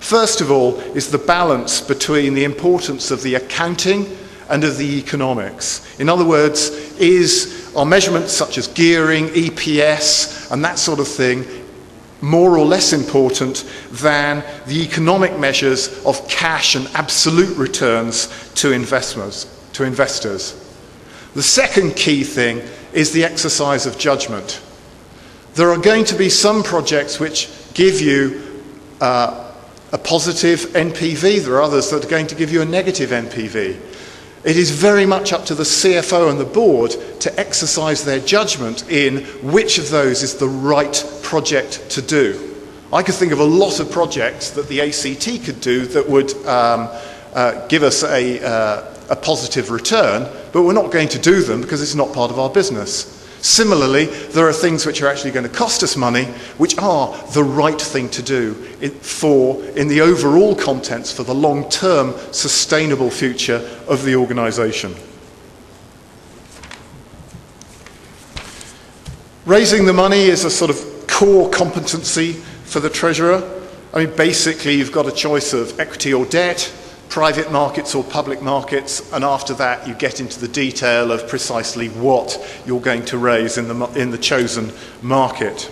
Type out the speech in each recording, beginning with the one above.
First of all is the balance between the importance of the accounting and of the economics. In other words, are measurements such as gearing, EPS, and that sort of thing more or less important than the economic measures of cash and absolute returns to investors? The second key thing is the exercise of judgment. There are going to be some projects which give you a positive NPV. There are others that are going to give you a negative NPV. It is very much up to the CFO and the board to exercise their judgment in which of those is the right project to do. I could think of a lot of projects that the ACT could do that would give us a positive return, but we're not going to do them because it's not part of our business. Similarly, there are things which are actually going to cost us money, which are the right thing to do in the overall contents for the long-term sustainable future of the organisation. Raising the money is a sort of core competency for the treasurer. I mean, basically, you've got a choice of equity or debt, private markets or public markets, and after that you get into the detail of precisely what you're going to raise in the chosen market.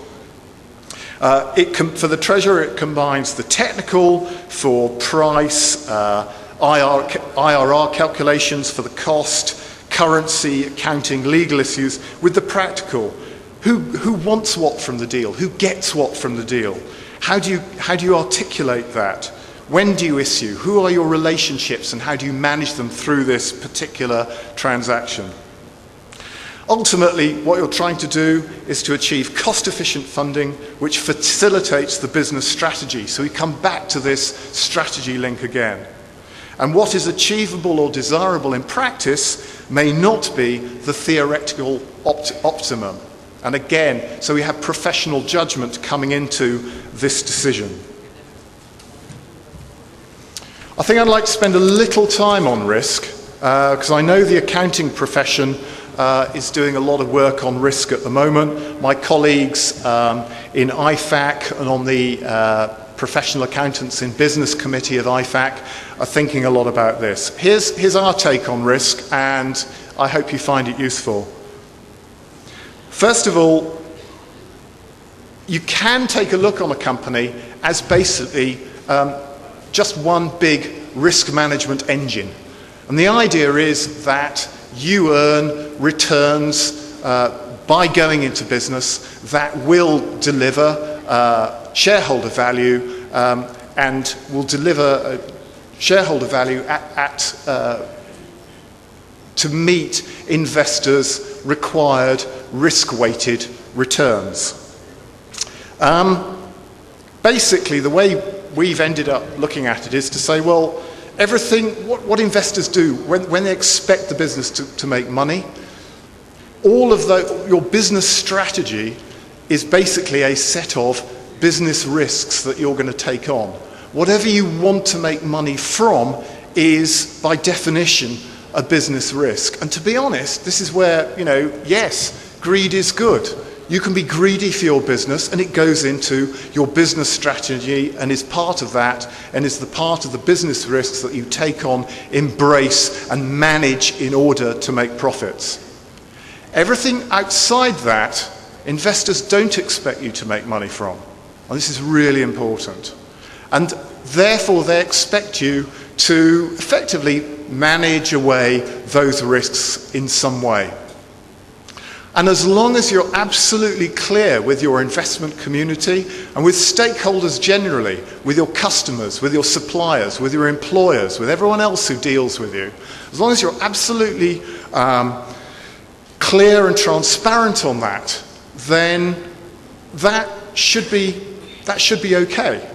For the treasurer, it combines the technical for price, IRR calculations for the cost, currency, accounting, legal issues, with the practical. Who wants what from the deal? Who gets what from the deal? How do you articulate that? When do you issue? Who are your relationships and how do you manage them through this particular transaction? Ultimately, what you're trying to do is to achieve cost-efficient funding which facilitates the business strategy. So we come back to this strategy link again. And what is achievable or desirable in practice may not be the theoretical optimum. And again, so we have professional judgment coming into this decision. I think I'd like to spend a little time on risk, because I know the accounting profession is doing a lot of work on risk at the moment. My colleagues in IFAC and on the Professional Accountants in Business Committee of IFAC are thinking a lot about this. Here's our take on risk, and I hope you find it useful. First of all, you can take a look on a company as basically just one big risk management engine. And the idea is that you earn returns by going into business that will deliver shareholder value and will deliver shareholder value to meet investors' required risk-weighted returns. Basically, the way we've ended up looking at it is to say, well, everything, what investors do when they expect the business to make money, all of your business strategy is basically a set of business risks that you're going to take on. Whatever you want to make money from is, by definition, a business risk. And to be honest, this is where, yes, greed is good. You can be greedy for your business, and it goes into your business strategy and is part of that, and is the part of the business risks that you take on, embrace, and manage in order to make profits. Everything outside that, investors don't expect you to make money from. And this is really important. And therefore, they expect you to effectively manage away those risks in some way. And as long as you're absolutely clear with your investment community and with stakeholders generally, with your customers, with your suppliers, with your employers, with everyone else who deals with you, as long as you're absolutely clear and transparent on that, then that should be okay.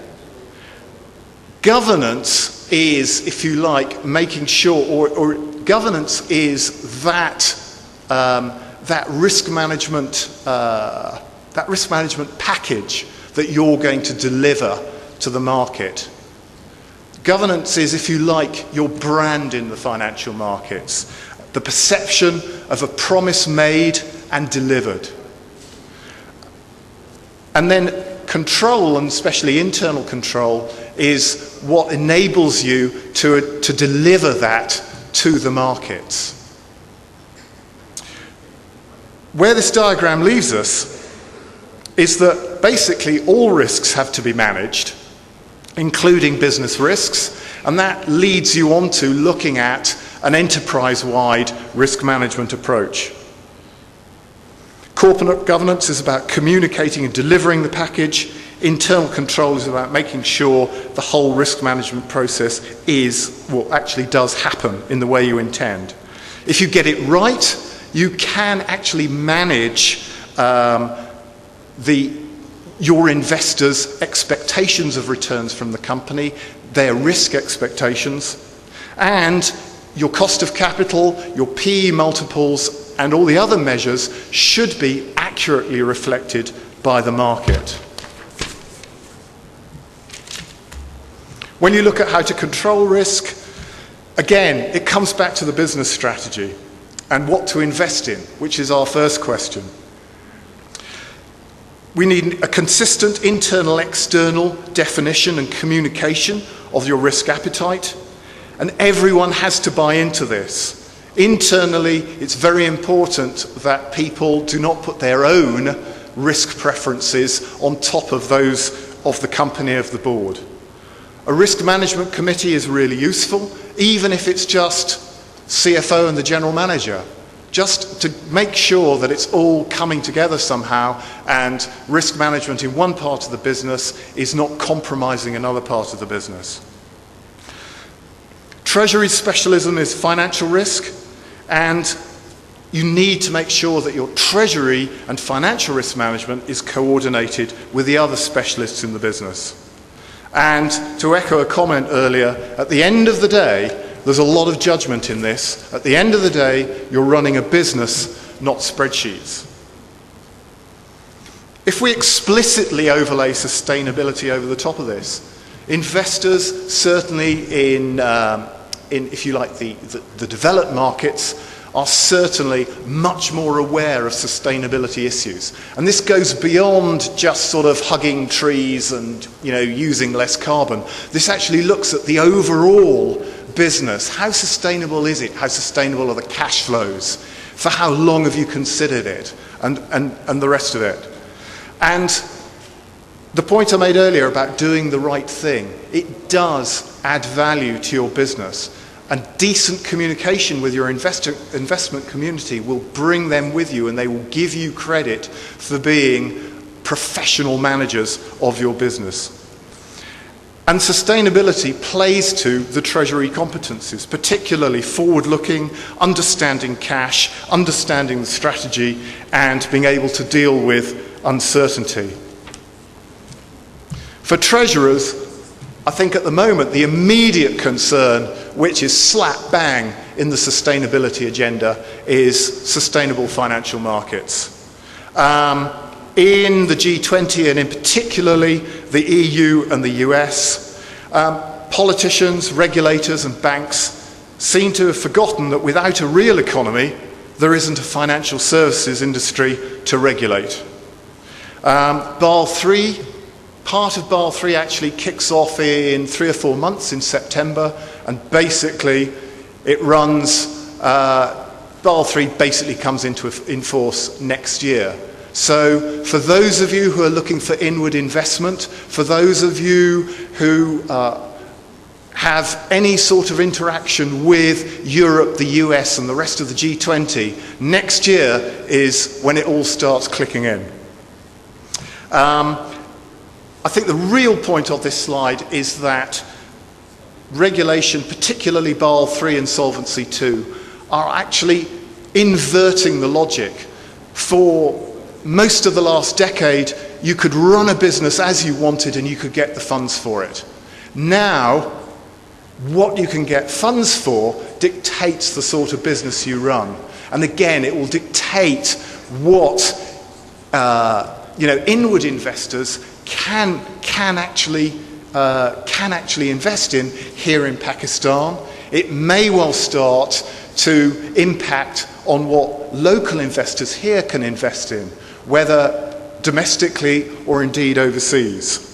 Governance is, if you like, making sure, or governance is that risk management package that you're going to deliver to the market. Governance is, if you like, your brand in the financial markets, the perception of a promise made and delivered. And then control, and especially internal control, is what enables you to deliver that to the markets. Where this diagram leaves us is that basically all risks have to be managed, including business risks, and that leads you on to looking at an enterprise-wide risk management approach. Corporate governance is about communicating and delivering the package. Internal control is about making sure the whole risk management process actually does happen in the way you intend. If you get it right, you can actually manage your investors' expectations of returns from the company, their risk expectations, and your cost of capital, your PE multiples, and all the other measures should be accurately reflected by the market. When you look at how to control risk, again, it comes back to the business strategy and what to invest in, which is our first question. We need a consistent internal-external definition and communication of your risk appetite, and everyone has to buy into this. Internally, it's very important that people do not put their own risk preferences on top of those of the company, of the board. A risk management committee is really useful, even if it's just CFO and the general manager, just to make sure that it's all coming together somehow and risk management in one part of the business is not compromising another part of the business. Treasury specialism is financial risk, and you need to make sure that your treasury and financial risk management is coordinated with the other specialists in the business. And to echo a comment earlier, at the end of the day, there's a lot of judgment in this. At the end of the day, you're running a business, not spreadsheets. If we explicitly overlay sustainability over the top of this, investors, certainly in if you like, the developed markets, are certainly much more aware of sustainability issues. And this goes beyond just sort of hugging trees and, using less carbon. This actually looks at the overall business. How sustainable is it? How sustainable are the cash flows? For how long have you considered it? And the rest of it. And the point I made earlier about doing the right thing, it does add value to your business. And decent communication with your investment community will bring them with you, and they will give you credit for being professional managers of your business. And sustainability plays to the treasury competencies, particularly forward-looking, understanding cash, understanding the strategy, and being able to deal with uncertainty. For treasurers, I think at the moment the immediate concern, which is slap bang in the sustainability agenda, is sustainable financial markets. In the G20, and in particularly the EU and the US, politicians, regulators and banks seem to have forgotten that without a real economy, there isn't a financial services industry to regulate. Basel III, part of Basel III actually kicks off in 3 or 4 months in September, and basically it runs, Basel III basically comes in force next year. So for those of you who are looking for inward investment, for those of you who have any sort of interaction with Europe, the US and the rest of the G20, next year is when it all starts clicking in. I think the real point of this slide is that regulation, particularly Basel III and Solvency II, are actually inverting the logic. For most of the last decade, you could run a business as you wanted and you could get the funds for it. Now, what you can get funds for dictates the sort of business you run. And again, it will dictate what inward investors can actually invest in here in Pakistan. It may well start to impact on what local investors here can invest in, whether domestically or indeed overseas.